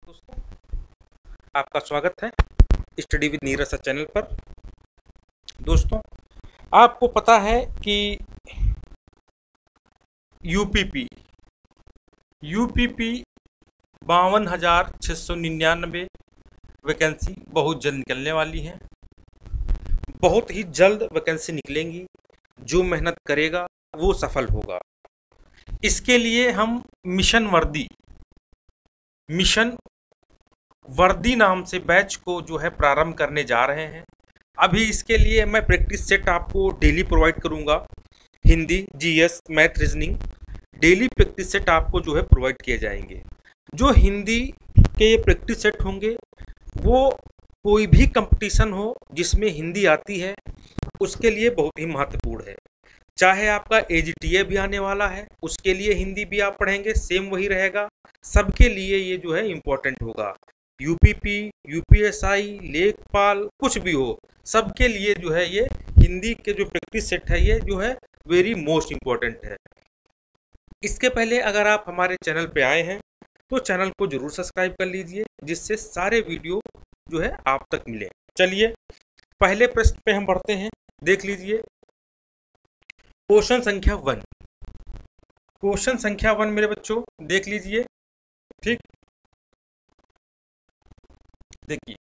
दोस्तों, आपका स्वागत है study with Neeraj sir channel पर। दोस्तों, आपको पता है कि यूपीपी 52,699 वैकेंसी बहुत जल्द निकलने वाली है। बहुत ही जल्द वैकेंसी निकलेंगी। जो मेहनत करेगा वो सफल होगा। इसके लिए हम मिशन वर्दी नाम से बैच को जो है प्रारंभ करने जा रहे हैं। अभी इसके लिए मैं प्रैक्टिस सेट आपको डेली प्रोवाइड करूंगा। Hindi, GS, math, reasoning daily practice set आपको जो है प्रोवाइड किए जाएंगे। जो हिंदी के प्रैक्टिस सेट होंगे वो कोई भी कंपटीशन हो जिसमें हिंदी आती है उसके लिए बहुत ही महत्वपूर्ण है। चाहे आपका एजीटीए भी आने वाला है उसके लिए हिंदी भी आप पढ़ेंगे, सेम वही रहेगा। सबके लिए ये जो है इम्पोर्टेंट होगा। यूपीपी, यूपीएसआई, लेखपाल, कुछ भी हो, सबके लिए जो है ये हिंदी के जो प्रैक्टिस सेट है ये जो है वेरी मोस्ट इम्पोर्टेंट है। इसके पहले अगर आप हमारे चैनल पे आए हैं तो चैनल को जरूर सब्सक्राइब कर लीजिए जिससे सारे वीडियो जो है आप तक मिले। चलिए पहले प्रश्न पे हम बढ़ते हैं। देख लीजिए क्वेश्चन संख्या 1। क्वेश्चन संख्या 1 मेरे बच्चों देख लीजिए। ठीक, देखिए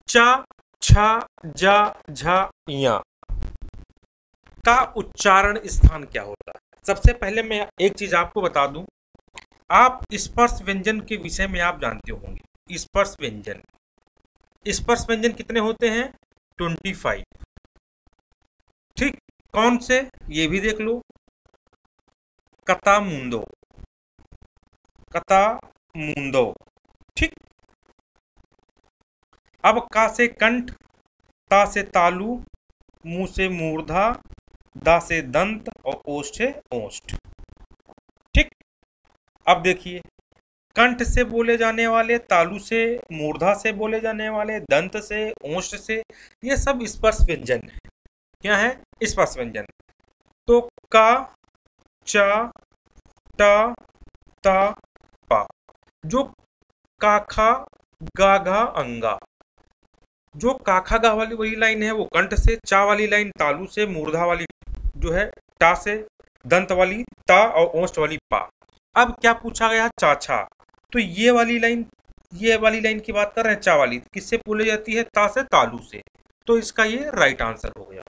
चा, छा, जा, झा, या का उच्चारण स्थान क्या होता है। सबसे पहले मैं एक चीज आपको बता दूं, आप स्पर्श व्यंजन के विषय में आप जानते होंगे। स्पर्श व्यंजन कितने होते हैं? 25। ठीक, कौन से ये भी देख लो। कता मुंदो, ठीक। अब का से कंठ, ता से तालु, मुंह से मूर्धा, दा से दंत और ओष्ठ से ओष्ठ। ठीक, अब देखिए कंठ से बोले जाने वाले, तालु से, मूर्धा से बोले जाने वाले, दंत से, ओष्ठ से, ये सब स्पर्श व्यंजन है। क्या है? स्पर्श व्यंजन। तो का, चा, टा, ता, पा, जो काखा, गाघा, अंगा, जो काखा गा वाली वही लाइन है वो कंठ से, चा वाली लाइन तालु से, मूर्धा वाली जो है टा से, दंत वाली ता और ओष्ठ वाली पा। अब क्या पूछा गया? चाछा। तो ये वाली लाइन की बात कर रहे हैं। चा वाली किससे बोली जाती है? ता से, तालु से। तो इसका ये राइट आंसर हो गया।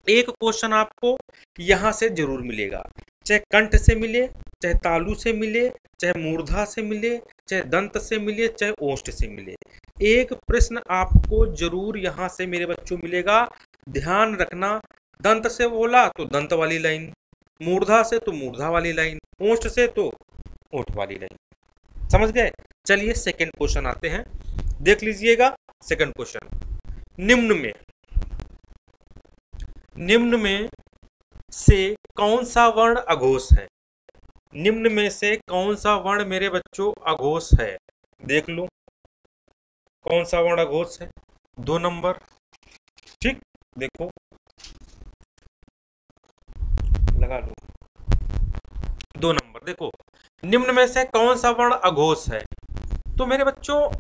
एक क्वेश्चन आपको यहां से जरूर मिलेगा, चाहे कंठ से मिले, चाहे तालु से मिले, चाहे मूर्धा से मिले, चाहे दंत से मिले, चाहे ओष्ठ से मिले, एक प्रश्न आपको जरूर यहां से मेरे बच्चों मिलेगा। ध्यान रखना, दंत से बोला तो दंत वाली लाइन, मूर्धा से तो मूर्धा वाली लाइन, ओष्ठ से तो ओष्ठ वाली लाइन। समझ गए? चलिए सेकंड क्वेश्चन आते हैं, देख लीजिएगा। सेकंड क्वेश्चन, निम्न में से कौन सा वर्ण अघोष है? निम्न में से कौन सा वर्ण मेरे बच्चों अघोष है? देख लो कौन सा वर्ण अघोष है। 2 नंबर। ठीक, देखो लगा लो 2 नंबर। देखो निम्न में से कौन सा वर्ण अघोष है? तो मेरे बच्चों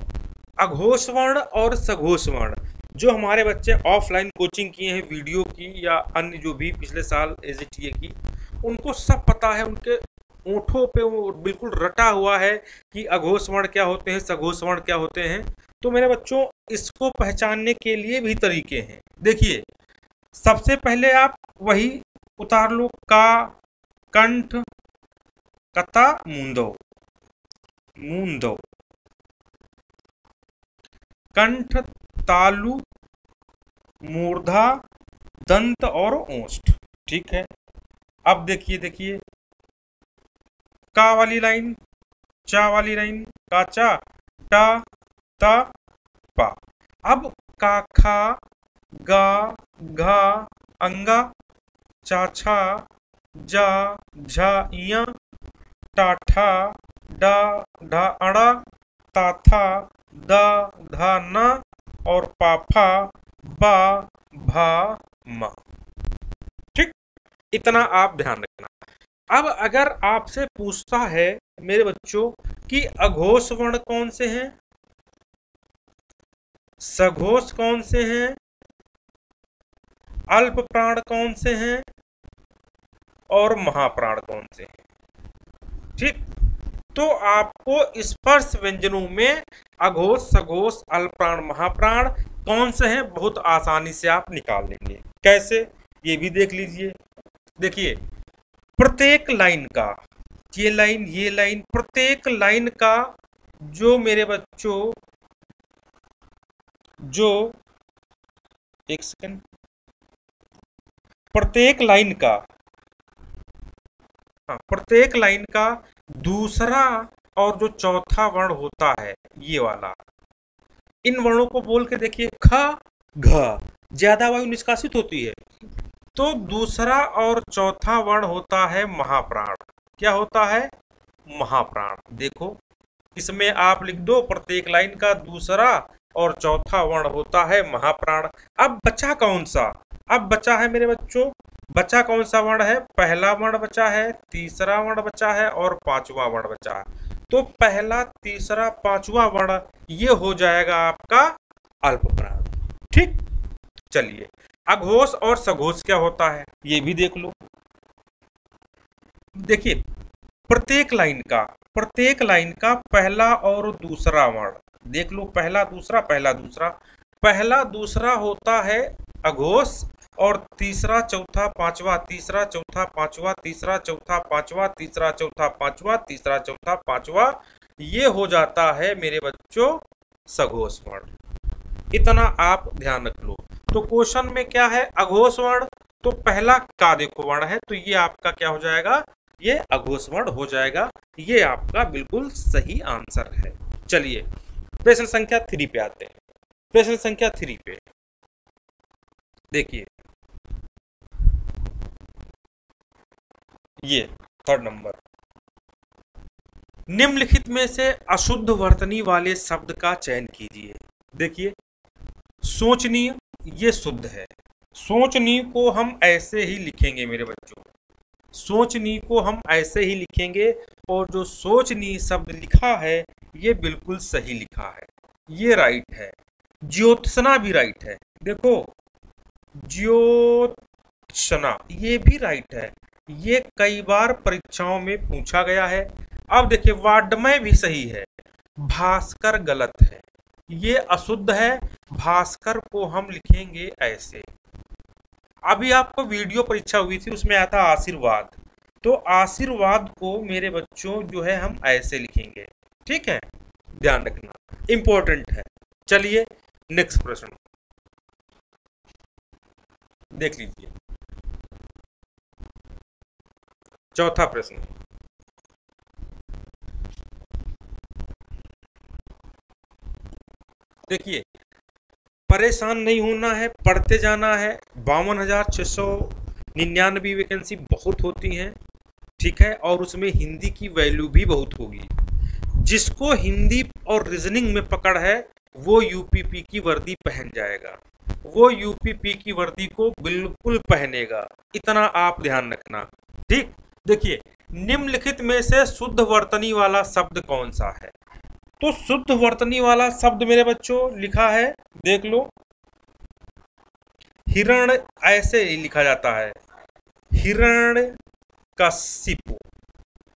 अघोष वर्ण और सघोष वर्ण, जो हमारे बच्चे ऑफलाइन कोचिंग किए हैं वीडियो की या अन्य जो भी पिछले साल एजीटीए की, उनको सब पता है। उनके ओंठों पे वो बिल्कुल रटा हुआ है कि अघोष वर्ण क्या होते हैं, सघोष वर्ण क्या होते हैं। तो मेरे बच्चों इसको पहचानने के लिए भी तरीके हैं। देखिए सबसे पहले आप वही उतार लो, का, कंठ, कता, मूंदो, कंठ, तालु, मूर्धा, दंत और ओष्ठ। ठीक है, अब देखिए का वाली लाइन, चा वाली लाइन, का, चा, टा, ता, पा। अब काखा, गा, घा, अंगा, चाछा, जा, झा, इया, टाठा, डा, ढा, अड़ा, ताथा, दा, धा, ना और पाफा, बा, भा, मा। ठीक, इतना आप ध्यान रखना। अब अगर आपसे पूछता है मेरे बच्चों कि अघोष वर्ण कौन से हैं, सघोष कौन से हैं, अल्प प्राण कौन से हैं और महाप्राण कौन से हैं। ठीक, तो आपको स्पर्श व्यंजनों में अघोष, सघोष, अल्पप्राण, महाप्राण कौन से हैं बहुत आसानी से आप निकाल लेंगे। कैसे, ये भी देख लीजिए। देखिए, प्रत्येक लाइन का, ये लाइन, प्रत्येक लाइन का जो मेरे बच्चों, जो एक सेकंड, प्रत्येक लाइन का, हाँ, प्रत्येक लाइन का दूसरा और जो चौथा वर्ण होता है ये वाला, इन वर्णों को बोल के देखिए, ख घ, ज्यादा वायु निष्कासित होती है, तो दूसरा और चौथा वर्ण होता है महाप्राण। क्या होता है, महाप्राण। देखो, इसमें आप लिख दो, प्रत्येक लाइन का दूसरा और चौथा वर्ण होता है महाप्राण। अब बचा कौन सा, अब बचा है मेरे बच्चों, बचा कौन सा वर्ण है, पहला वर्ण बचा है, तीसरा वर्ण बचा है और पांचवा वर्ण बचा है। तो पहला, तीसरा, पांचवा वर्ण ये हो जाएगा आपका अल्पप्राण। ठीक, चलिए, अघोष और सघोष क्या होता है ये भी देख लो। देखिए, प्रत्येक लाइन का पहला और दूसरा वर्ण देख लो, पहला दूसरा, पहला दूसरा, पहला दूसरा होता है अघोष और तीसरा चौथा पांचवा, तीसरा चौथा पांचवा, तीसरा चौथा पांचवा, तीसरा चौथा पांचवा, तीसरा चौथा पांचवा, ये हो जाता है मेरे बच्चों सघोष वर्ण। इतना आप ध्यान रख लो। तो क्वेश्चन में क्या है, अघोष वर्ण, तो पहला का देखो वर्ण है, तो ये आपका क्या हो जाएगा, ये अघोष वर्ण हो जाएगा। ये आपका बिल्कुल सही आंसर है। चलिए, प्रश्न संख्या 3 पे आते हैं। प्रश्न संख्या 3 पे देखिए, ये 3rd नंबर, निम्नलिखित में से अशुद्ध वर्तनी वाले शब्द का चयन कीजिए। देखिए, सोचनीय ये शुद्ध है, सोचनीय को हम ऐसे ही लिखेंगे मेरे बच्चों, सोचनीय को हम ऐसे ही लिखेंगे, और जो सोचनीय शब्द लिखा है ये बिल्कुल सही लिखा है, ये राइट है। ज्योत्सना भी राइट है, देखो ज्योत्सना ये भी राइट है, ये कई बार परीक्षाओं में पूछा गया है। अब देखिए, वाड्मय भी सही है, भास्कर गलत है, ये अशुद्ध है, भास्कर को हम लिखेंगे ऐसे। अभी आपको वीडियो परीक्षा हुई थी, उसमें आया था आशीर्वाद, तो आशीर्वाद को मेरे बच्चों जो है हम ऐसे लिखेंगे। ठीक है, ध्यान रखना, इंपॉर्टेंट है। चलिए, नेक्स्ट प्रश्न देख लीजिए। चौथा प्रश्न, देखिए, परेशान नहीं होना है, पढ़ते जाना है। 52,699 वैकेंसी बहुत होती हैं, ठीक है, और उसमें हिंदी की वैल्यू भी बहुत होगी। जिसको हिंदी और रीजनिंग में पकड़ है वो यूपीपी की वर्दी पहन जाएगा, वो यूपीपी की वर्दी को बिल्कुल पहनेगा, इतना आप ध्यान रखना। ठीक, देखिए, निम्नलिखित में से शुद्ध वर्तनी वाला शब्द कौन सा है, तो शुद्ध वर्तनी वाला शब्द मेरे बच्चों लिखा है, देख लो, हिरण ऐसे ही लिखा जाता है, हिरण्यकशिपु,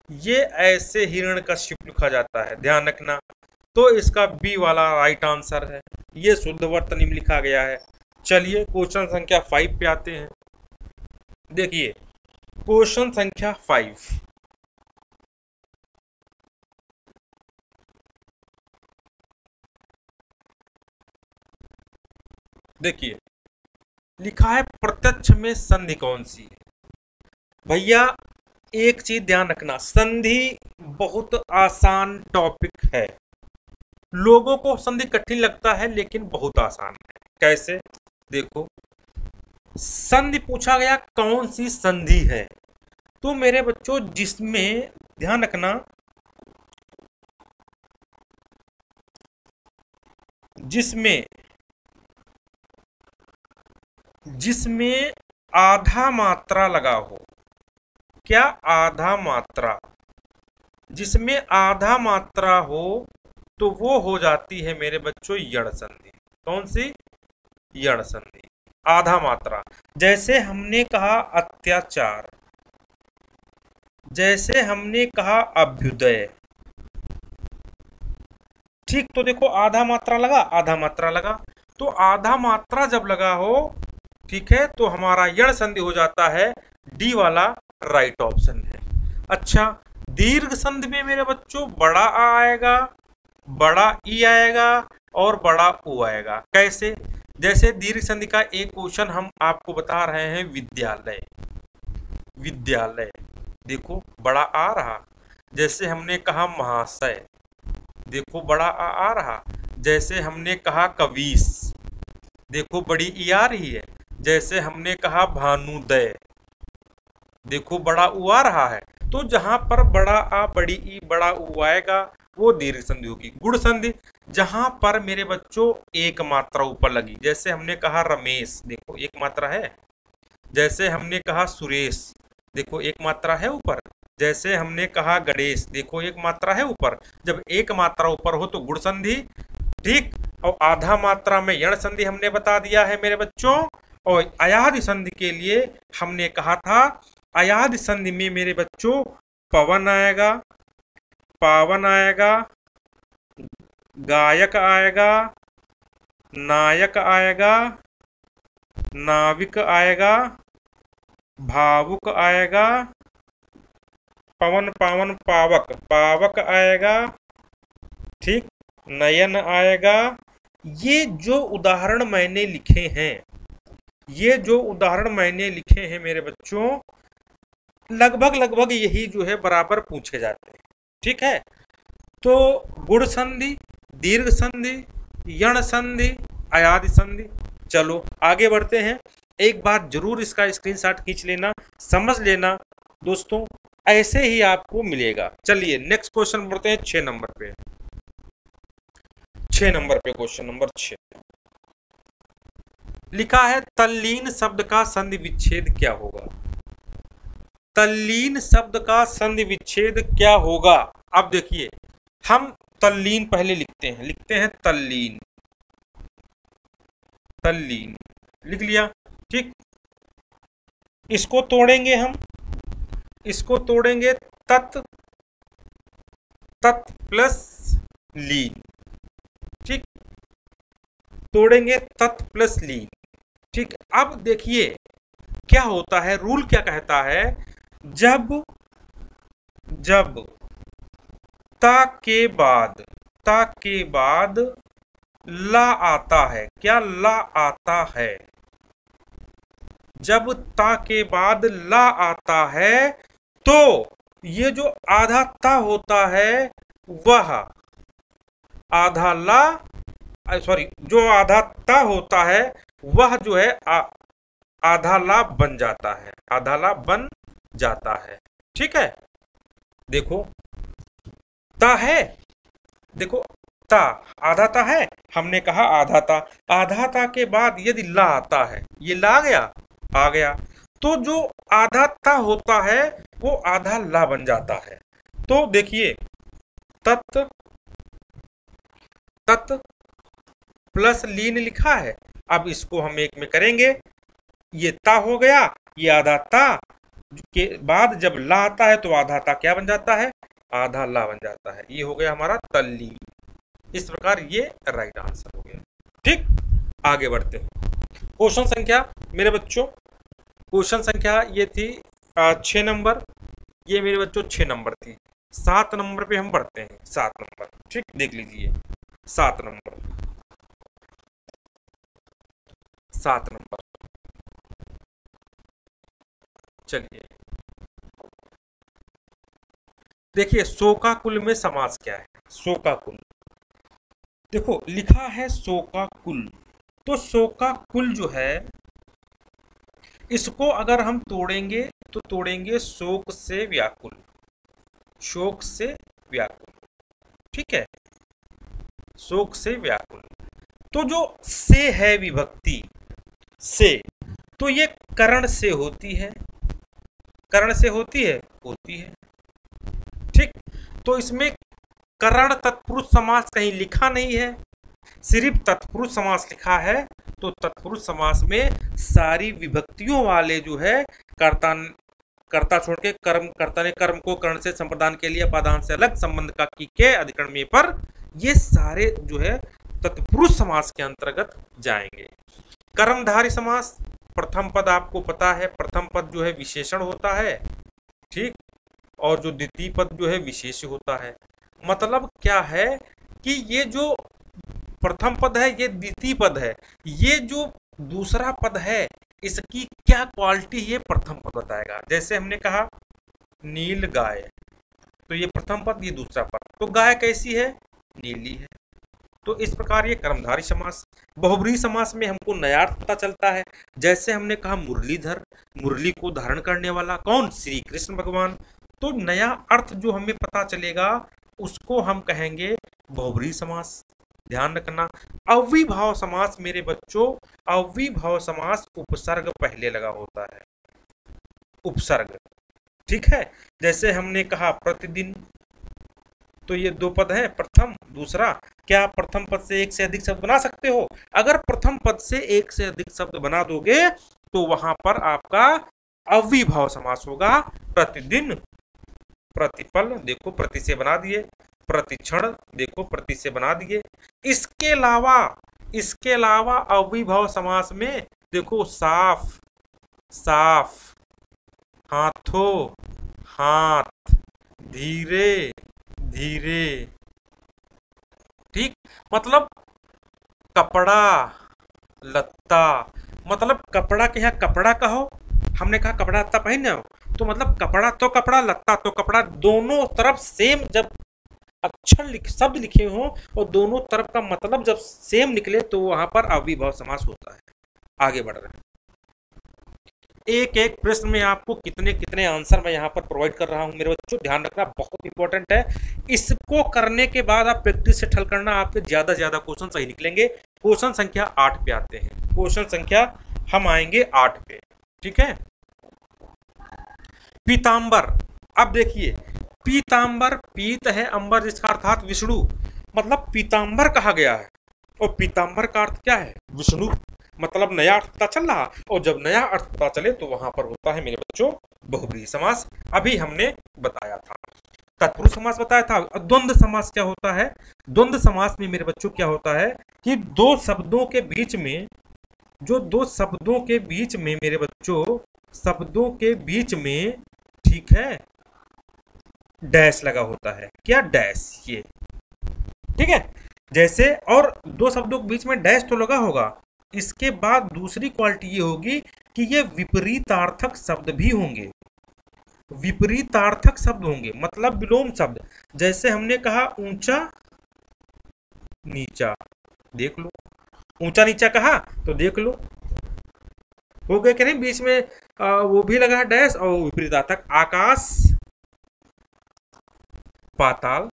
ये ऐसे हिरण्यकशिपु लिखा जाता है, ध्यान रखना। तो इसका बी वाला राइट आंसर है, ये शुद्ध वर्तनी में लिखा गया है। चलिए, क्वेश्चन संख्या 5 पे आते हैं। देखिए, क्वेश्चन संख्या 5, देखिए, लिखा है प्रत्यक्ष में संधि कौन सी है। भैया एक चीज ध्यान रखना, संधि बहुत आसान टॉपिक है, लोगों को संधि कठिन लगता है लेकिन बहुत आसान है। कैसे, देखो, संधि पूछा गया कौन सी संधि है, तो मेरे बच्चों जिसमें, ध्यान रखना, जिसमें आधा मात्रा लगा हो। क्या आधा मात्रा, जिसमें आधा मात्रा हो तो वो हो जाती है मेरे बच्चों यण संधि। कौन सी? यण संधि। आधा मात्रा, जैसे हमने कहा अत्याचार, जैसे हमने कहा अभ्युदय। ठीक, तो देखो आधा मात्रा लगा, आधा मात्रा लगा, तो आधा मात्रा जब लगा हो, ठीक है, तो हमारा यण संधि हो जाता है। डी वाला राइट ऑप्शन है। अच्छा, दीर्घ संधि में मेरे बच्चों बड़ा आ आएगा, बड़ा ई आएगा और बड़ा ओ आएगा। कैसे? जैसे दीर्घ संधि का एक क्वेश्चन हम आपको बता रहे हैं, विद्यालय। विद्यालय, देखो बड़ा आ रहा। जैसे हमने कहा महाशय, देखो बड़ा आ रहा। जैसे हमने कहा कवीस, देखो बड़ी ई आ रही है। जैसे हमने कहा भानुदय, देखो बड़ा ऊ आ रहा है। तो जहां पर बड़ा आ, बड़ी ई, बड़ा ऊ आएगा वो दीर्घ संधि होगी। गुण संधि, जहां पर मेरे बच्चों एक मात्रा ऊपर लगी, जैसे हमने कहा रमेश, देखो एक मात्रा है। जैसे हमने कहा सुरेश, देखो एक मात्रा है ऊपर। जैसे हमने कहा गणेश, देखो एक मात्रा है ऊपर। जब एक मात्रा ऊपर हो तो गुण संधि, ठीक। और आधा मात्रा में यण संधि हमने बता दिया है मेरे बच्चों। और अयाद संधि के लिए हमने कहा था, अयाद संधि में मेरे बच्चों पवन आएगा, पावन आएगा, गायक आएगा, नायक आएगा, नाविक आएगा, भावुक आएगा, पवन पावन पावक, पावक आएगा, ठीक, नयन आएगा। ये जो उदाहरण मैंने लिखे हैं, ये जो उदाहरण मैंने लिखे हैं मेरे बच्चों, लगभग लगभग यही जो है बराबर पूछे जाते हैं। ठीक है, तो गुण संधि, दीर्घ संधि, यण संधि, अयाद संधि। चलो आगे बढ़ते हैं। एक बात जरूर इसका स्क्रीनशॉट खींच लेना, समझ लेना दोस्तों, ऐसे ही आपको मिलेगा। चलिए नेक्स्ट क्वेश्चन बढ़ते हैं 6 नंबर पे। 6 नंबर पे क्वेश्चन नंबर 6 लिखा है, तल्लीन शब्द का संधि विच्छेद क्या होगा? तल्लीन शब्द का संधि विच्छेद क्या होगा? अब देखिए, हम तल्लीन पहले लिखते हैं तल्लीन। तल्लीन लिख लिया, ठीक। इसको तोड़ेंगे हम, इसको तोड़ेंगे तत्, तत् प्लस लीन, ठीक। तोड़ेंगे तत् प्लस लीन, ठीक। अब देखिए क्या होता है, रूल क्या कहता है, जब ता के बाद ला आता है, क्या ला आता है, जब ता के बाद ला आता है तो ये जो आधा ता होता है वह आधा ला, सॉरी, जो आधा ता होता है वह जो है आधा ला बन जाता है, आधा ला बन जाता है। ठीक है, देखो ता है, देखो ता, आधा ता है, हमने कहा आधा ता, आधा ता के बाद यदि ला आता है, ये ला आ गया, तो जो आधा ता होता है वो आधा ला बन जाता है। तो देखिए तत्, तत् प्लस लीन लिखा है। अब इसको हम एक में करेंगे, ये ता हो गया, ये आधा ता के बाद जब ला आता है तो आधा ता क्या बन जाता है, आधा ला बन जाता है। ये हो गया हमारा तल्लीन। इस प्रकार ये राइट आंसर हो गया। ठीक, आगे बढ़ते हैं। क्वेश्चन संख्या मेरे बच्चों, क्वेश्चन संख्या ये थी 6 नंबर, ये मेरे बच्चों 6 नंबर थी। 7 नंबर पे हम बढ़ते हैं, 7 नंबर, ठीक, देख लीजिए 7 नंबर, 7 नंबर। चलिए देखिए, शोकाकुल में समास क्या है? शोकाकुल, देखो लिखा है शोकाकुल, तो शोकाकुल जो है इसको अगर हम तोड़ेंगे तो तोड़ेंगे शोक से व्याकुल, शोक से व्याकुल। ठीक है, शोक से व्याकुल। तो जो से है विभक्ति से, तो ये करण से होती है, करण से होती है, होती है। ठीक, तो इसमें करण तत्पुरुष समास कहीं लिखा नहीं है, सिर्फ तत्पुरुष समास लिखा है। तो तत्पुरुष समास में सारी विभक्तियों वाले जो है कर्ता छोड़ के कर्म, कर्ता ने कर्म को कर्ण से संप्रदान के लिए अपादान से अलग संबंध का की के अधिकरण में पर, ये सारे जो है तत्पुरुष समास के अंतर्गत जाएंगे। कर्मधारी समास, प्रथम पद आपको पता है, प्रथम पद जो है विशेषण होता है, ठीक, और जो द्वितीय पद जो है विशेष्य होता है। मतलब क्या है कि ये जो प्रथम पद है ये द्वितीय पद है, ये जो दूसरा पद है इसकी क्या क्वालिटी ये प्रथम पद बताएगा। जैसे हमने कहा नील गाय, तो ये प्रथम पद, ये दूसरा पद, तो गाय कैसी है, नीली है। तो इस प्रकार ये कर्मधारी समास। बहुब्रीहि समास में हमको नया अर्थ पता चलता है। जैसे हमने कहा मुरलीधर, मुरली को धारण करने वाला कौन, श्री कृष्ण भगवान। तो नया अर्थ जो हमें पता चलेगा उसको हम कहेंगे बहुब्रीहि समास। ध्यान रखना, अव्ययीभाव समास मेरे बच्चों, अव्ययीभाव समास उपसर्ग पहले लगा होता है, उपसर्ग, ठीक है। जैसे हमने कहा प्रतिदिन, तो ये दो पद हैं, प्रथम दूसरा। क्या प्रथम पद से एक से अधिक शब्द बना सकते हो? अगर प्रथम पद से एक से अधिक शब्द बना दोगे तो वहां पर आपका अव्ययीभाव समास होगा। प्रतिदिन, प्रतिपल, देखो प्रति से बना दिए, प्रतिक्षण, देखो प्रति से बना दिए। इसके अलावा अव्ययीभाव समास में देखो साफ, साफ, हाथों, हाथ, धीरे, धीरे, ठीक। मतलब कपड़ा, लत्ता, मतलब कपड़ा के यहाँ कपड़ा कहो, हमने कहा कपड़ा लत्ता पहने हो, तो मतलब कपड़ा तो कपड़ा, लत्ता तो कपड़ा, दोनों तरफ सेम जब अक्षर शब्द लिखे हो और दोनों तरफ का मतलब जब सेम निकले तो वहां पर अव्ययीभाव समास होता है। आगे बढ़ रहे हैं, एक एक प्रश्न में आपको कितने कितने आंसर मैं यहाँ पर प्रोवाइड कर रहा हूँ मेरे बच्चों, ध्यान रखना बहुत इंपॉर्टेंट है। इसको करने के बाद आप प्रैक्टिस से ठल करना, आपके ज्यादा से ज्यादा क्वेश्चन सही निकलेंगे। क्वेश्चन संख्या 8 पे आते हैं, क्वेश्चन संख्या हम आएंगे 8 पे, ठीक है। पीतांबर, अब देखिए पीतांबर, पीत है अंबर जिसका अर्थात विष्णु, मतलब पीतांबर कहा गया है, और पीतांबर का अर्थ क्या है, विष्णु। मतलब नया अर्थ पता चल रहा, और जब नया अर्थ पता चले तो वहां पर होता है मेरे बच्चों बहुब्रीहि समास। अभी हमने बताया था, तत्पुरुष समास बताया था। द्वंद्व समास क्या होता है? द्वंद्व समास में मेरे बच्चों क्या होता है कि दो शब्दों के बीच में, जो दो शब्दों के बीच में मेरे बच्चों, शब्दों के बीच में, ठीक है, डैश लगा होता है। क्या डैश, ये ठीक है। जैसे और दो शब्दों के बीच में डैश तो लगा होगा, इसके बाद दूसरी क्वालिटी ये होगी कि ये विपरीतार्थक शब्द भी होंगे, विपरीतार्थक शब्द होंगे, मतलब विलोम शब्द। जैसे हमने कहा ऊंचा नीचा, देख लो, ऊंचा नीचा कहा तो देख लो, हो गए कि नहीं, बीच में वो भी लगा है डैश, और विपरीतार्थक आकाश पाताल।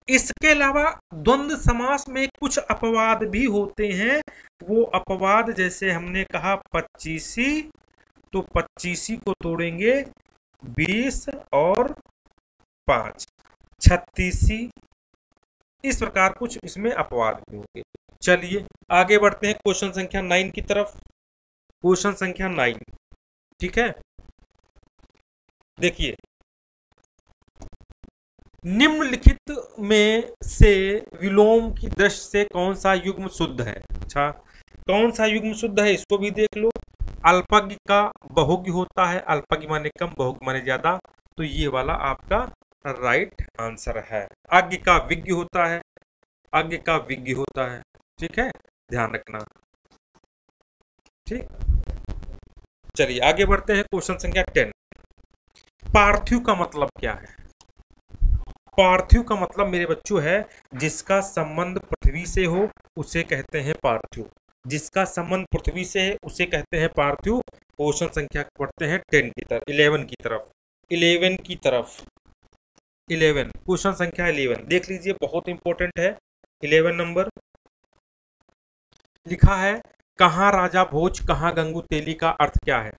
इसके अलावा द्वंद्व समास में कुछ अपवाद भी होते हैं। वो अपवाद जैसे हमने कहा 25, तो 25 को तोड़ेंगे 20 और 5, 36। इस प्रकार कुछ इसमें अपवाद भी होंगे। चलिए आगे बढ़ते हैं क्वेश्चन संख्या 9 की तरफ। क्वेश्चन संख्या 9, ठीक है। देखिए निम्नलिखित में से विलोम की दृष्टि से कौन सा युग्म शुद्ध है? अच्छा, कौन सा युग्म शुद्ध है इसको भी देख लो। अल्पज्ञ का बहुज्ञ होता है, अल्पज्ञ माने कम, बहुज्ञ माने ज्यादा, तो ये वाला आपका राइट आंसर है। अज्ञ का विज्ञ होता है, अज्ञ का विज्ञ होता है, ठीक है, ध्यान रखना, ठीक। चलिए आगे बढ़ते हैं क्वेश्चन संख्या 10। पार्थिव का मतलब क्या है? पार्थिव का मतलब मेरे बच्चों है जिसका संबंध पृथ्वी से हो उसे कहते हैं पार्थिव, जिसका संबंध पृथ्वी से है उसे कहते हैं पार्थिव। क्वेश्चन संख्या पढ़ते हैं 10 की तरफ, 11 की तरफ, 11 की तरफ, 11, क्वेश्चन संख्या 11 देख लीजिए, बहुत इंपॉर्टेंट है। 11 नंबर लिखा है, कहाँ राजा भोज कहाँ गंगू तेली का अर्थ क्या है?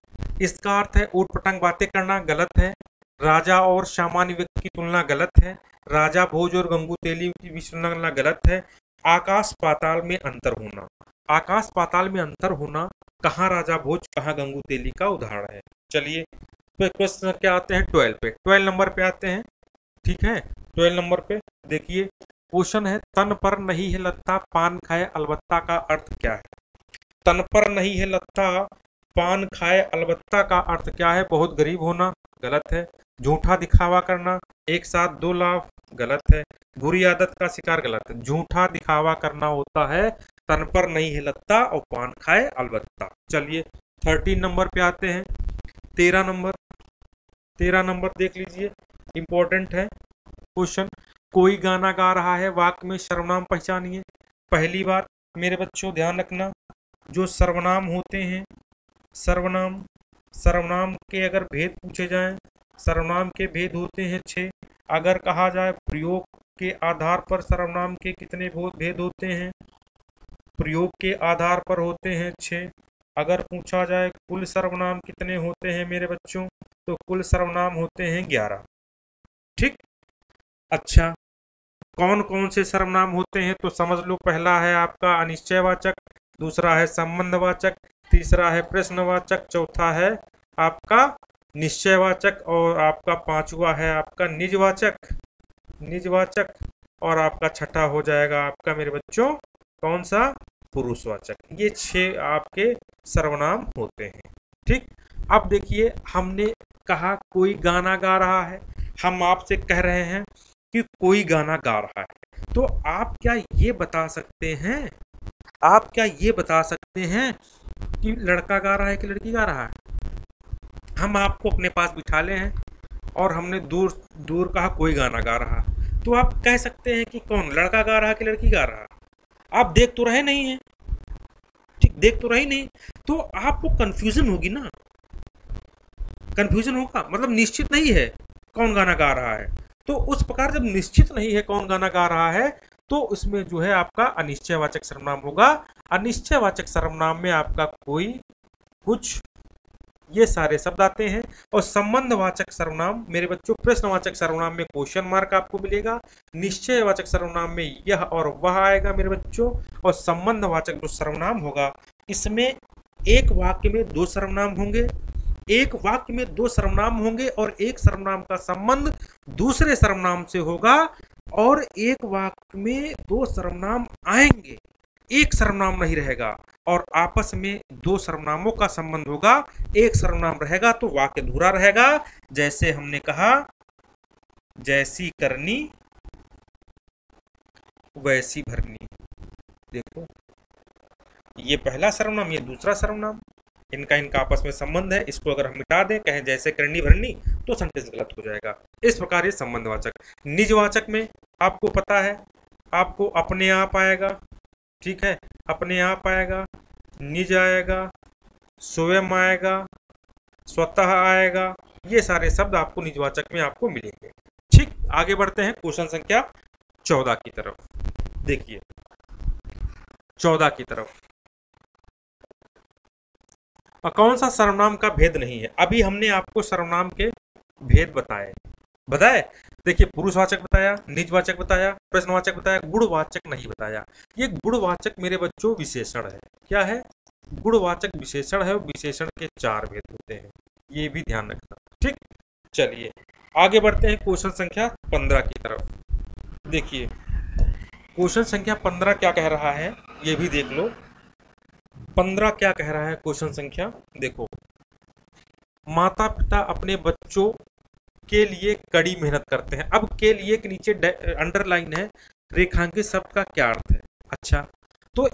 इसका अर्थ है ऊट पटांग बातें करना, गलत है। राजा और सामान्य व्यक्ति की तुलना गलत है। राजा भोज और गंगू तेली की भी तुलना गलत है। आकाश पाताल में अंतर होना, आकाश पाताल में अंतर होना, कहाँ राजा भोज कहाँ गंगू तेली का उदाहरण है। चलिए क्वेश्चन क्या आते हैं 12 पे, 12 नंबर पे आते हैं। ठीक है, 12 नंबर पे देखिए क्वेश्चन है, तन पर नहीं है लत्ता पान खाए अलबत्ता का अर्थ क्या है। तन पर नहीं है लत्ता पान खाए अलबत्ता का अर्थ क्या है। बहुत गरीब होना, गलत है। झूठा दिखावा करना, एक साथ दो लाभ, गलत है। बुरी आदत का शिकार, गलत है। झूठा दिखावा करना होता है तन पर नहीं है लत्ता और पान खाए अलबत्ता। चलिए 13 नंबर पे आते हैं। 13 नंबर देख लीजिए, इंपॉर्टेंट है क्वेश्चन। कोई गाना गा रहा है, वाक्य में सर्वनाम पहचानिए। पहली बार मेरे बच्चों ध्यान रखना, जो सर्वनाम होते हैं, सर्वनाम के अगर भेद पूछे जाएं, सर्वनाम के भेद होते हैं 6। अगर कहा जाए प्रयोग के आधार पर सर्वनाम के कितने भेद होते हैं, प्रयोग के आधार पर होते हैं 6। अगर पूछा जाए कुल सर्वनाम कितने होते हैं मेरे बच्चों, तो कुल सर्वनाम होते हैं 11। ठीक, अच्छा कौन कौन से सर्वनाम होते हैं तो समझ लो। पहला है आपका अनिश्चयवाचक, दूसरा है संबंधवाचक, तीसरा है प्रश्नवाचक, चौथा है आपका निश्चयवाचक और आपका पांचवा है आपका निजवाचक और आपका छठा हो जाएगा आपका मेरे बच्चों कौन सा, पुरुषवाचक। ये 6 आपके सर्वनाम होते हैं। ठीक, अब देखिए हमने कहा कोई गाना गा रहा है, हम आपसे कह रहे हैं कि कोई गाना गा रहा है, तो आप क्या ये बता सकते हैं, आप क्या ये बता सकते हैं कि लड़का गा रहा है कि लड़की गा रहा है। हम आपको अपने पास बिठा ले हैं और हमने दूर दूर कहा कोई गाना गा रहा है, तो आप कह सकते हैं कि कौन, लड़का गा रहा है कि लड़की गा रहा है। आप देख तो रहे नहीं है, ठीक, देख तो रहे नहीं, तो आपको कंफ्यूजन होगी ना, कंफ्यूजन होगा, मतलब निश्चित नहीं है कौन गाना गा रहा है। तो उस प्रकार जब निश्चित नहीं है कौन गाना गा रहा है, तो उसमें जो है आपका अनिश्चयवाचक सर्वनाम होगा। अनिश्चयवाचक सर्वनाम में आपका कोई, कुछ, ये सारे शब्द आते हैं। और संबंधवाचक सर्वनाम मेरे बच्चों, प्रश्नवाचक सर्वनाम में क्वेश्चन मार्क आपको मिलेगा। निश्चयवाचक सर्वनाम में यह और वह आएगा मेरे बच्चों। और संबंधवाचक जो सर्वनाम होगा, इसमें एक वाक्य में 2 सर्वनाम होंगे, एक वाक्य में 2 सर्वनाम होंगे और एक सर्वनाम का संबंध दूसरे सर्वनाम से होगा, और एक वाक्य में 2 सर्वनाम आएंगे, एक सर्वनाम नहीं रहेगा, और आपस में 2 सर्वनामों का संबंध होगा। एक सर्वनाम रहेगा तो वाक्य अधूरा रहेगा। जैसे हमने कहा जैसी करनी वैसी भरनी, देखो ये पहला सर्वनाम, ये दूसरा सर्वनाम, इनका आपस में संबंध है। इसको अगर हम मिटा दें, कहें जैसे करनी भरनी, तो सेंटेंस गलत हो जाएगा। इस प्रकार ये संबंधवाचक। निजवाचक में आपको पता है, आपको अपने आप आएगा, ठीक है, अपने आप आएगा, निज आएगा, स्वयं आएगा, स्वतः आएगा, ये सारे शब्द आपको निजवाचक में आपको मिलेंगे। ठीक, आगे बढ़ते हैं क्वेश्चन संख्या 14 की तरफ। देखिए 14 की तरफ, और कौन सा सर्वनाम का भेद नहीं है। अभी हमने आपको सर्वनाम के भेद बताए। देखिए पुरुषवाचक बताया, निजवाचक बताया, प्रश्नवाचक बताया, गुणवाचक नहीं बताया। ये गुणवाचक मेरे बच्चों विशेषण है। क्या है? गुणवाचक विशेषण है, विशेषण के 4 भेद होते हैं, ये भी ध्यान रखना। ठीक, चलिए आगे बढ़ते हैं क्वेश्चन संख्या 15 की तरफ। देखिए क्वेश्चन संख्या 15 क्या कह रहा है, ये भी देख लो। 15 क्या कह रहा है क्वेश्चन संख्या, देखो, माता पिता अपने बच्चों के लिए कड़ी मेहनत करते हैं। अब के लिए के नीचे अंडरलाइन है, रेखांकित शब्द का क्या अर्थ है। अच्छा, तो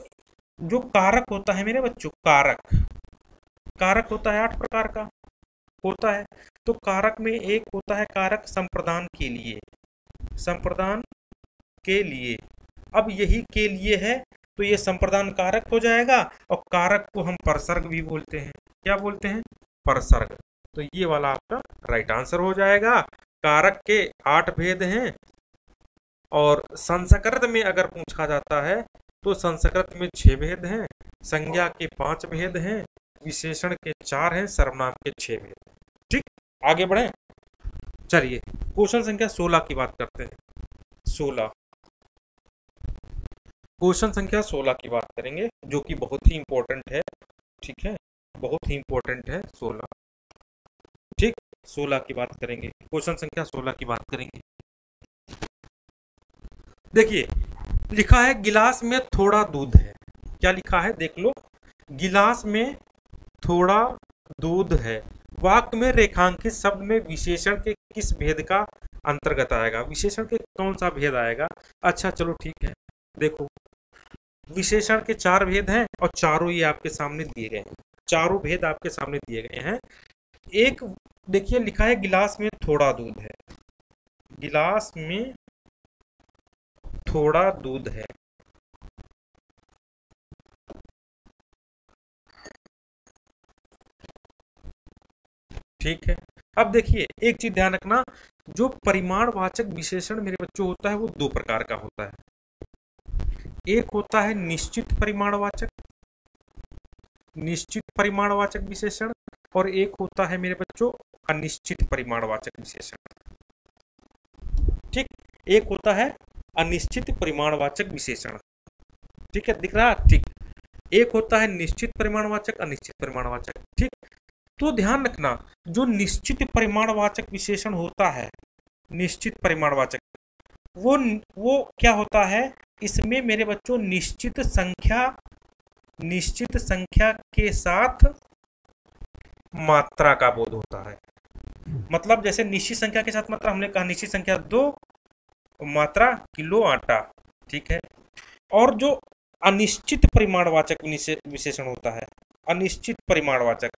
जो कारक होता है मेरे बच्चों, कारक होता है 8 प्रकार का होता है। तो कारक में एक होता है कारक संप्रदान के लिए, अब यही के लिए है तो ये संप्रदान कारक हो जाएगा, और कारक को हम परसर्ग भी बोलते हैं। क्या बोलते हैं? परसर्ग। तो ये वाला आपका राइट आंसर हो जाएगा। कारक के 8 भेद हैं, और संस्कृत में अगर पूछा जाता है तो संस्कृत में 6 भेद हैं, संज्ञा के 5 भेद हैं, विशेषण के 4 हैं, सर्वनाम के 6 भेद हैं। ठीक, आगे बढ़ें। चलिए क्वेश्चन संख्या 16 की बात करते हैं। 16 क्वेश्चन संख्या 16 की बात करेंगे जो कि बहुत ही इंपॉर्टेंट है। ठीक है, बहुत ही इंपॉर्टेंट है 16। ठीक, 16 की बात करेंगे, क्वेश्चन संख्या 16 की बात करेंगे। देखिए लिखा है गिलास में थोड़ा दूध है। क्या लिखा है देख लो, गिलास में थोड़ा दूध है। वाक्य में रेखांकित शब्द में विशेषण के किस भेद का अंतर्गत आएगा? विशेषण के कौन सा भेद आएगा? अच्छा चलो ठीक है, देखो विशेषण के 4 भेद हैं और चारों ये आपके सामने दिए गए हैं। चारों भेद आपके सामने दिए गए हैं। एक देखिए लिखा है गिलास में थोड़ा दूध है। गिलास में थोड़ा दूध है। ठीक है, अब देखिए एक चीज ध्यान रखना, जो परिमाणवाचक विशेषण मेरे बच्चों होता है वो 2 प्रकार का होता है। एक होता है निश्चित परिमाणवाचक विशेषण और एक होता है मेरे बच्चों अनिश्चित परिमाणवाचक विशेषण। ठीक, एक होता है अनिश्चित परिमाणवाचक विशेषण। ठीक है, दिख रहा? ठीक, एक होता है निश्चित परिमाणवाचक, अनिश्चित परिमाणवाचक। ठीक, तो ध्यान रखना जो निश्चित परिमाणवाचक विशेषण होता है, निश्चित परिमाणवाचक, वो क्या होता है, इसमें मेरे बच्चों निश्चित संख्या के साथ मात्रा का बोध होता है। मतलब जैसे निश्चित संख्या के साथ मात्रा, हमने कहा निश्चित संख्या 2, मात्रा किलो आटा। ठीक है, और जो अनिश्चित परिमाणवाचक विशेषण होता है, अनिश्चित परिमाणवाचक,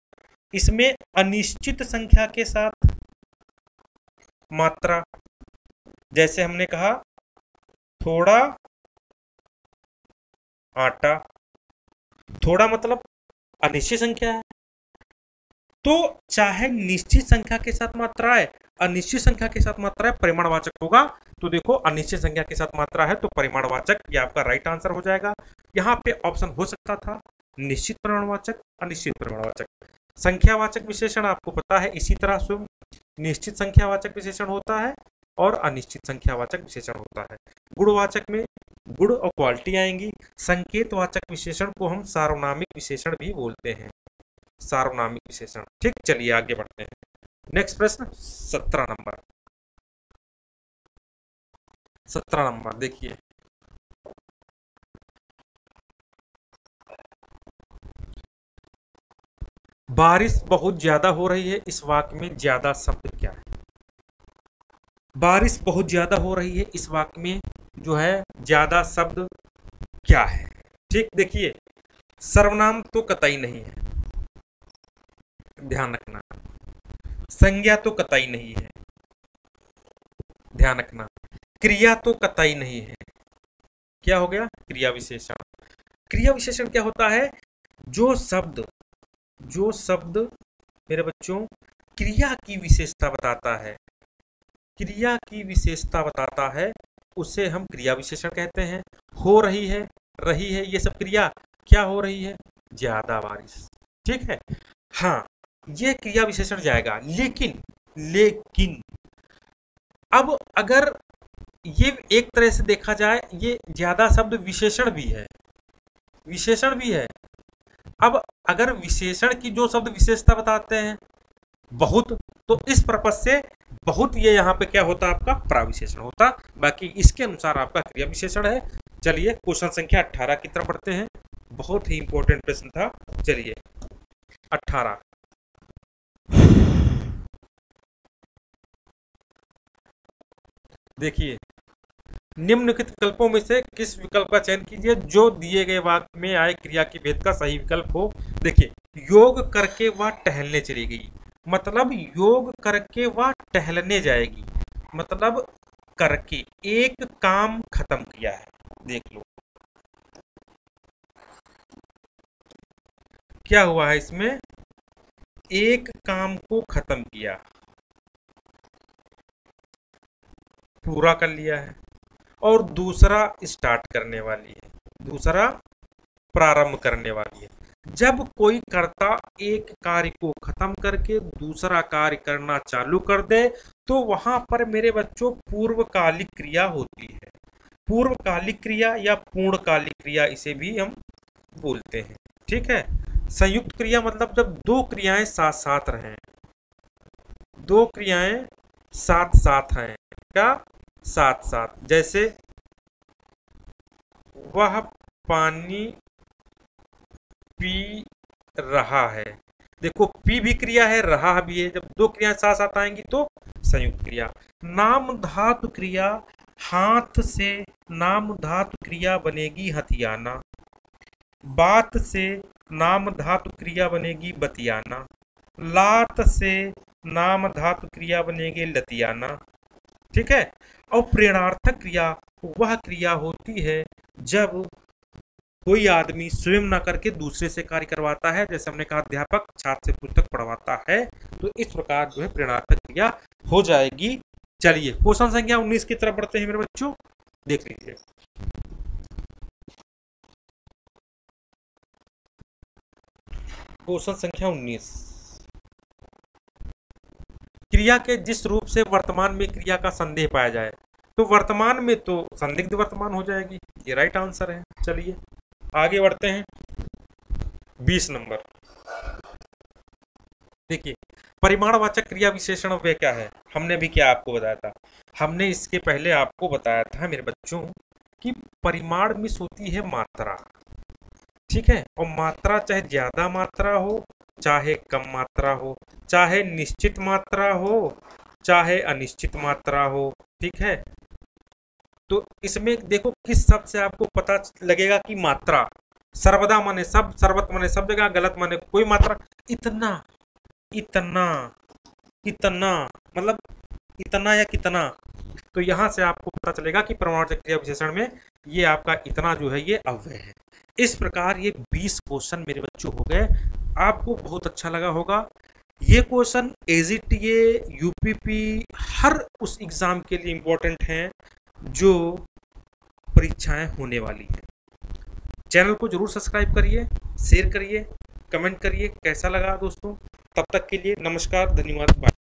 इसमें अनिश्चित संख्या के साथ मात्रा, जैसे हमने कहा थोड़ा आटा। थोड़ा मतलब अनिश्चित संख्या है, तो चाहे निश्चित संख्या के साथ मात्रा है, अनिश्चित संख्या के साथ मात्रा है, परिमाणवाचक होगा। तो देखो अनिश्चित संख्या के साथ मात्रा है तो परिमाणवाचक, ये आपका राइट आंसर हो जाएगा। यहाँ पे ऑप्शन हो सकता था निश्चित परिमाणवाचक, अनिश्चित परिमाणवाचक। संख्यावाचक विशेषण आपको पता है, इसी तरह स्वयं निश्चित संख्यावाचक विशेषण होता है और अनिश्चित संख्यावाचक विशेषण होता है। गुणवाचक में गुण और क्वालिटी आएंगी। संकेतवाचक विशेषण को हम सार्वनामिक विशेषण भी बोलते हैं, सार्वनामिक विशेषण। ठीक, चलिए आगे बढ़ते हैं। नेक्स्ट प्रश्न 17 नंबर। 17 नंबर देखिए, बारिश बहुत ज्यादा हो रही है, इस वाक्य में ज्यादा शब्द क्या है? बारिश बहुत ज्यादा हो रही है, इस वाक्य में जो है ज्यादा शब्द क्या है? ठीक, देखिए सर्वनाम तो कतई नहीं है, ध्यान रखना। संज्ञा तो कतई नहीं है, ध्यान रखना। क्रिया तो कतई नहीं है। क्या हो गया? क्रिया विशेषण। क्रिया विशेषण क्या होता है? जो शब्द मेरे बच्चों क्रिया की विशेषता बताता है, क्रिया की विशेषता बताता है, उसे हम क्रिया विशेषण कहते हैं। हो रही है, रही है, ये सब क्रिया। क्या हो रही है? ज्यादा बारिश। ठीक है, हाँ ये क्रिया विशेषण जाएगा। लेकिन अब अगर ये एक तरह से देखा जाए, ये ज्यादा शब्द विशेषण भी है, विशेषण भी है। अब अगर विशेषण की जो शब्द विशेषता बताते हैं बहुत, तो इस पर्पज से बहुत ये यहाँ पे क्या होता है आपका प्राविशेषण होता। बाकी इसके अनुसार आपका क्रिया विशेषण है। चलिए क्वेश्चन संख्या 18 की तरफ बढ़ते हैं। बहुत ही इंपॉर्टेंट प्रश्न था। चलिए 18, देखिए निम्नलिखित विकल्पों में से किस विकल्प का चयन कीजिए जो दिए गए वाक्य में आए क्रिया के भेद का सही विकल्प हो। देखिए योग करके वह टहलने चली गई, मतलब योग करके वह टहलने जाएगी, मतलब करके एक काम खत्म किया है। देख लो क्या हुआ है इसमें, एक काम को खत्म किया, पूरा कर लिया है, और दूसरा स्टार्ट करने वाली है, दूसरा प्रारंभ करने वाली है। जब कोई कर्ता एक कार्य को खत्म करके दूसरा कार्य करना चालू कर दे तो वहां पर मेरे बच्चों पूर्वकालिक क्रिया होती है। पूर्वकालिक क्रिया या पूर्णकालिक क्रिया इसे भी हम बोलते हैं। ठीक है। संयुक्त क्रिया मतलब जब दो क्रियाएं साथ साथ रहें, दो क्रियाएं साथ साथ हैं। क्या? साथ साथ। जैसे वह पानी पी रहा है। देखो पी भी क्रिया है, रहा भी है। जब दो क्रियाएं साथ साथ आएंगी तो संयुक्त क्रिया। नाम धातु क्रिया, हाथ से नाम धातु क्रिया बनेगी हथियाना। बात से नाम धातु क्रिया बनेगी बतियाना। लात से नाम धातु क्रिया बनेगी लतियाना। ठीक है। और प्रेरणार्थक क्रिया वह क्रिया होती है जब कोई आदमी स्वयं ना करके दूसरे से कार्य करवाता है। जैसे हमने कहा अध्यापक छात्र से पुस्तक पढ़वाता है, तो इस प्रकार जो है प्रेरणार्थक क्रिया हो जाएगी। चलिए क्वेश्चन संख्या 19 की तरफ बढ़ते हैं मेरे बच्चों, देख लीजिए। क्वेश्चन संख्या 19, क्रिया के जिस रूप से वर्तमान में क्रिया का संदेह पाया जाए, तो वर्तमान में तो संदिग्ध वर्तमान हो जाएगी, ये राइट आंसर है। चलिए आगे बढ़ते हैं। 20 नंबर देखिए, परिमाणवाचक क्रिया विशेषण वे क्या है। हमने भी क्या आपको बताया था, हमने इसके पहले आपको बताया था मेरे बच्चों कि परिमाण मिस होती है मात्रा। ठीक है। और मात्रा चाहे ज्यादा मात्रा हो चाहे कम मात्रा हो, चाहे निश्चित मात्रा हो चाहे अनिश्चित मात्रा हो। ठीक है। तो इसमें देखो किस शब्द से आपको पता लगेगा कि मात्रा। सर्वदा माने सब, सर्वत माने सब जगह, गलत माने कोई मात्रा। इतना, इतना, इतना मतलब इतना या कितना। तो यहां से आपको पता चलेगा कि परिमाणवाचक क्रिया विशेषण में ये आपका इतना जो है ये अव्यय है। इस प्रकार ये 20 क्वेश्चन मेरे बच्चों हो गए। आपको बहुत अच्छा लगा होगा। ये क्वेश्चन एजीटीए, यूपीपी हर उस एग्जाम के लिए इंपॉर्टेंट हैं जो परीक्षाएं होने वाली हैं। चैनल को जरूर सब्सक्राइब करिए, शेयर करिए, कमेंट करिए कैसा लगा दोस्तों। तब तक के लिए नमस्कार, धन्यवाद, बाय।